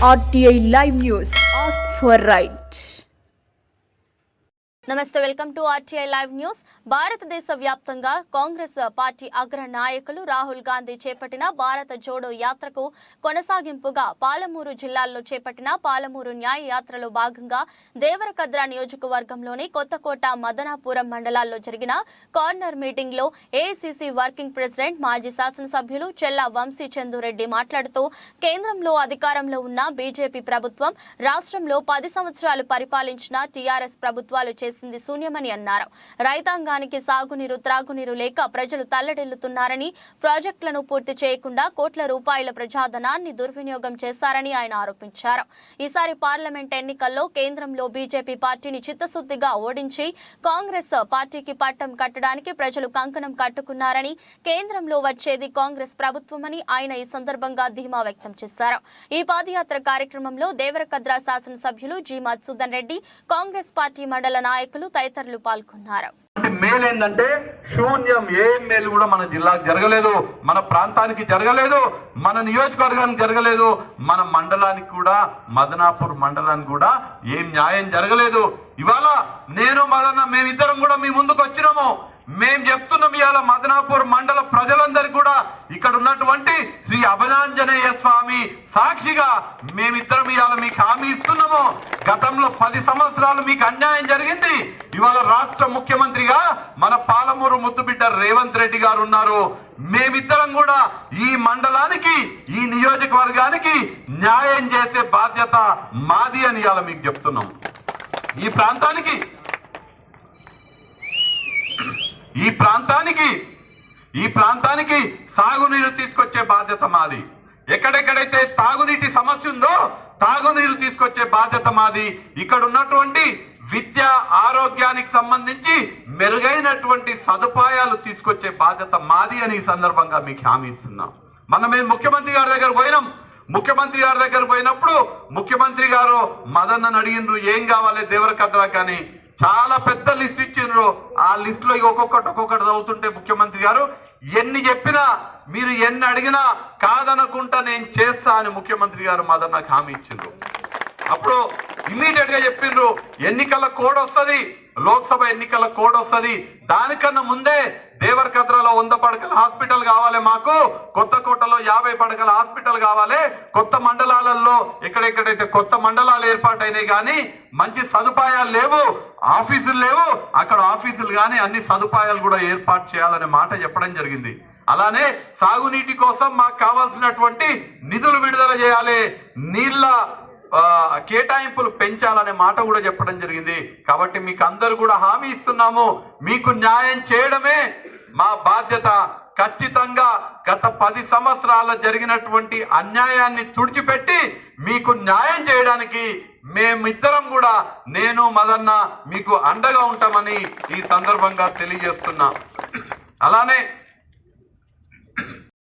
RTI Live News. Ask for right. నమస్తే, welcome to RTI live news. భారతదేశ వ్యాప్తంగా Congress party అగ్ర నాయకులు రాహుల్ గాంధీ చేపట్టిన భారత జోడో యాత్రకు కొనసాగింపుగా పాలమూరు జిల్లాలో చేపట్టిన పాలమూరు న్యాయ యాత్రలో భాగంగా దేవరకద్ర నియోజకవర్గంలోని కొత్తకోట మదనాపురం మండలాల్లో జరిగిన కార్నర్ మీటింగ్ లో ఏఐసిసి వర్కింగ్ ప్రెసిడెంట్ మాజీ శాసనసభ్యులు చెల్లా వంశీ చందురెడ్డి మాట్లాడుతూ కేంద్రంలో అధికారంలో ఉన్న బీజేపీ ప్రభుత్వం రాష్ట్రంలో 10 సంవత్సరాలు పరిపాలించిన టీఆర్ఎస్ ప్రభుత్వాలు చేసింది శూన్యమని అన్నారు. రైతాంగానికి సాగునీరు త్రాగునీరు లేక ప్రజలు తల్లడిల్లుతున్నారని, ప్రాజెక్టులను పూర్తి చేయకుండా కోట్ల రూపాయల ప్రజాధనాన్ని దుర్వినియోగం చేశారని ఆయన ఆరోపించారు. ఈసారి పార్లమెంట్ ఎన్నికల్లో కేంద్రంలో బీజేపీ పార్టీని చిత్తశుద్ధిగా ఓడించి కాంగ్రెస్ పార్టీకి పట్టం కట్టడానికి ప్రజలు కంకణం కట్టుకున్నారని, కేంద్రంలో వచ్చేది కాంగ్రెస్ ప్రభుత్వమని ఆయన ఈ సందర్భంగా ధీమా వ్యక్తం చేశారు. ఈ పాదయాత్ర కార్యక్రమంలో దేవరకద్ర శాసనసభ్యులు జి మధుసూదన్ రెడ్డి, కాంగ్రెస్ పార్టీ మండల నాయకులు తదితరులు పాల్గొన్నారు. మేలు ఏంటంటే శూన్యం. ఏం మేలు కూడా మన జిల్లాకు జరగలేదు, మన ప్రాంతానికి జరగలేదు, మన నియోజకవర్గానికి జరగలేదు, మన మండలానికి కూడా, మదనాపూర్ మండలానికి కూడా ఏం న్యాయం జరగలేదు. ఇవాళ నేను మదన మేమిద్దరం కూడా మీ ముందుకు వచ్చినాము. మేం చెప్తున్నాం ఇవాళ మదనాపూర్ మండల ప్రజలందరికీ కూడా, ఇక్కడ ఉన్నటువంటి శ్రీ అభినాంజనేయ స్వామి సాక్షిగా మేమిద్దరం ఇవాళ మీకు హామీ ఇస్తున్నాము. గతంలో 10 సంవత్సరాలు మీకు అన్యాయం జరిగింది. ఇవాళ రాష్ట్ర ముఖ్యమంత్రిగా మన పాలమూరు ముద్దుబిడ్డ రేవంత్ రెడ్డి గారు ఉన్నారు. మేమిద్దరం కూడా ఈ మండలానికి, ఈ నియోజకవర్గానికి న్యాయం చేసే బాధ్యత మాది అని ఇవాళ మీకు చెప్తున్నాం. ఈ ప్రాంతానికి సాగునీరు తీసుకొచ్చే బాధ్యత మాది. ఎక్కడెక్కడైతే తాగునీటి సమస్య ఉందో తాగునీరు తీసుకొచ్చే బాధ్యత మాది. ఇక్కడ ఉన్నటువంటి విద్య, ఆరోగ్యానికి సంబంధించి మెరుగైనటువంటి సదుపాయాలు తీసుకొచ్చే బాధ్యత మాది అని ఈ సందర్భంగా మీకు హామీ ఇస్తున్నాం. మేము ముఖ్యమంత్రి గారి దగ్గర పోయినాం. ముఖ్యమంత్రి గారి దగ్గర పోయినప్పుడు ముఖ్యమంత్రి గారు మదన్నను అడిగినరు ఏం కావాలి దేవరకద్ర కానీ. చాలా పెద్ద లిస్ట్ ఇచ్చిండ్రు. ఆ లిస్ట్ లో ఒక్కొక్కటి చదువుతుంటే ముఖ్యమంత్రి గారు ఎన్ని చెప్పినా, మీరు ఎన్ని అడిగినా కాదనుకుంటా నేను చేస్తా అని ముఖ్యమంత్రి గారు మదన్నకు హామీ ఇచ్చిండ్రు. అప్పుడు ఇమ్మీడియట్ గా చెప్పిండ్రు ఎన్నికల కోడ్ వస్తుంది, లోక్సభ ఎన్నికల కోడ్ వస్తుంది, దానికన్నా ముందే దేవరకద్రలో 100 పడకల హాస్పిటల్ కావాలి, మాకు కొత్తకోటలో 50 పడకల హాస్పిటల్ కావాలి, కొత్త మండలాలలో ఎక్కడెక్కడైతే కొత్త మండలాలు ఏర్పాటైనాయి కానీ మంచి సదుపాయాలు లేవు, ఆఫీసులు లేవు, అక్కడ ఆఫీసులు కానీ అన్ని సదుపాయాలు కూడా ఏర్పాటు చేయాలనే మాట చెప్పడం జరిగింది. అలానే సాగునీటి కోసం మాకు కావాల్సినటువంటి నిధులు విడుదల చేయాలి, నీళ్ల కేటాయింపులు పెంచాలనే మాట కూడా చెప్పడం జరిగింది. కాబట్టి మీకు అందరూ కూడా హామీ ఇస్తున్నాము, మీకు న్యాయం చేయడమే మా బాధ్యత. ఖచ్చితంగా గత 10 సంవత్సరాల జరిగినటువంటి అన్యాయాన్ని తుడిచిపెట్టి మీకు న్యాయం చేయడానికి మేమిద్దరం కూడా, నేను మదన్న మీకు అండగా ఉంటామని ఈ సందర్భంగా తెలియజేస్తున్నా. అలానే